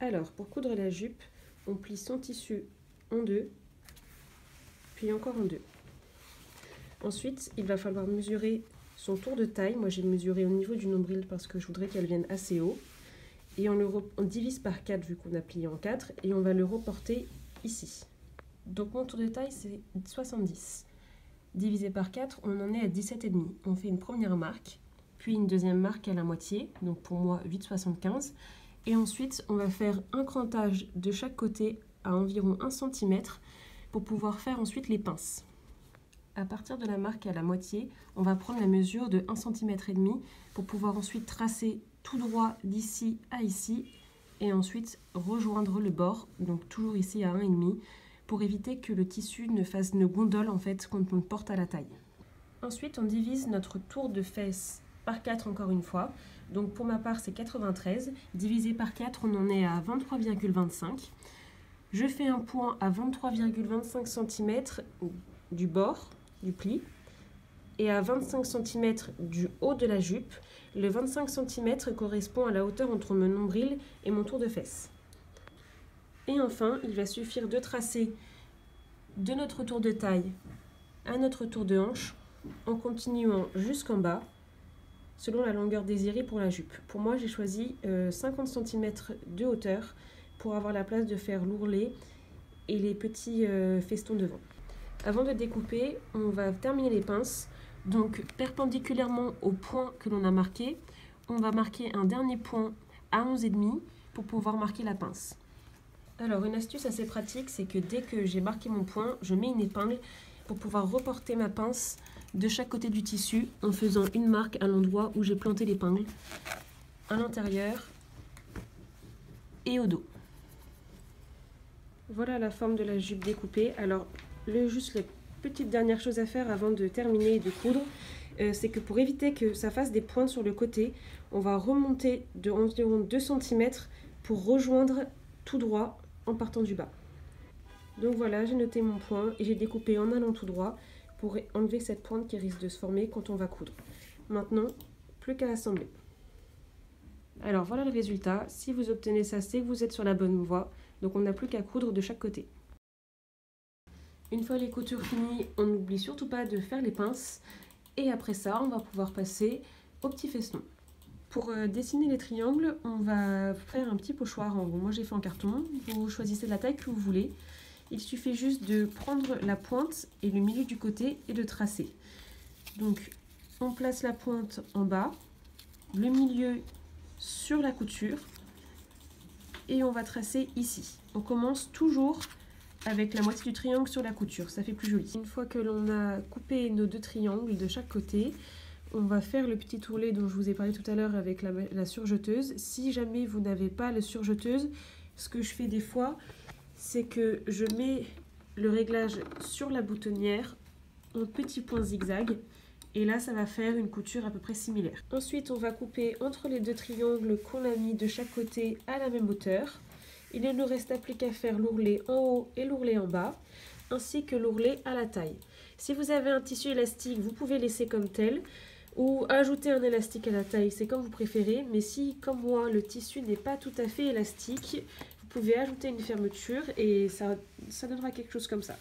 Alors, pour coudre la jupe, on plie son tissu en deux, puis encore en deux. Ensuite, il va falloir mesurer son tour de taille. Moi, j'ai mesuré au niveau du nombril parce que je voudrais qu'elle vienne assez haut. Et on divise par 4 vu qu'on a plié en 4 et on va le reporter ici. Donc mon tour de taille, c'est 70. Divisé par 4, on en est à 17,5. On fait une première marque, puis une deuxième marque à la moitié, donc pour moi 8,75. Et ensuite, on va faire un crantage de chaque côté à environ 1 cm pour pouvoir faire ensuite les pinces. À partir de la marque à la moitié, on va prendre la mesure de 1,5 cm pour pouvoir ensuite tracer tout droit d'ici à ici et ensuite rejoindre le bord, donc toujours ici à 1,5 pour éviter que le tissu ne fasse une gondole en fait quand on le porte à la taille. Ensuite, on divise notre tour de fesse par 4 encore une fois. Donc pour ma part, c'est 93. Divisé par 4, on en est à 23,25. Je fais un point à 23,25 cm du bord du pli et à 25 cm du haut de la jupe. Le 25 cm correspond à la hauteur entre mon nombril et mon tour de fesse. Et enfin, il va suffire de tracer de notre tour de taille à notre tour de hanche en continuant jusqu'en bas selon la longueur désirée pour la jupe. Pour moi, j'ai choisi 50 cm de hauteur pour avoir la place de faire l'ourlet et les petits festons devant. Avant de découper, on va terminer les pinces. Donc perpendiculairement au point que l'on a marqué, on va marquer un dernier point à 11,5 pour pouvoir marquer la pince. Alors une astuce assez pratique, c'est que dès que j'ai marqué mon point, je mets une épingle pour pouvoir reporter ma pince de chaque côté du tissu en faisant une marque à l'endroit où j'ai planté l'épingle, à l'intérieur et au dos. Voilà la forme de la jupe découpée. Alors juste les petites dernières choses à faire avant de terminer et de coudre, c'est que pour éviter que ça fasse des pointes sur le côté, on va remonter de environ 2 cm pour rejoindre tout droit en partant du bas. Donc voilà, j'ai noté mon point et j'ai découpé en allant tout droit pour enlever cette pointe qui risque de se former quand on va coudre. Maintenant, plus qu'à assembler. Alors voilà le résultat. Si vous obtenez ça, c'est que vous êtes sur la bonne voie. Donc on n'a plus qu'à coudre de chaque côté. Une fois les coutures finies, on n'oublie surtout pas de faire les pinces. Et après ça, on va pouvoir passer au petit feston. Pour dessiner les triangles, on va faire un petit pochoir en rond. Moi j'ai fait en carton. Vous choisissez la taille que vous voulez. Il suffit juste de prendre la pointe et le milieu du côté et de tracer. Donc on place la pointe en bas, le milieu sur la couture et on va tracer ici. On commence toujours avec la moitié du triangle sur la couture, ça fait plus joli. Une fois que l'on a coupé nos 2 triangles de chaque côté, on va faire le petit ourlet dont je vous ai parlé tout à l'heure avec la surjeteuse. Si jamais vous n'avez pas la surjeteuse, ce que je fais des fois, c'est que je mets le réglage sur la boutonnière en petits points zigzag. Et là, ça va faire une couture à peu près similaire. Ensuite, on va couper entre les 2 triangles qu'on a mis de chaque côté à la même hauteur. Il ne nous reste plus qu'à faire l'ourlet en haut et l'ourlet en bas, ainsi que l'ourlet à la taille. Si vous avez un tissu élastique, vous pouvez laisser comme tel, ou ajouter un élastique à la taille, c'est comme vous préférez. Mais si, comme moi, le tissu n'est pas tout à fait élastique, vous pouvez ajouter une fermeture et ça donnera quelque chose comme ça.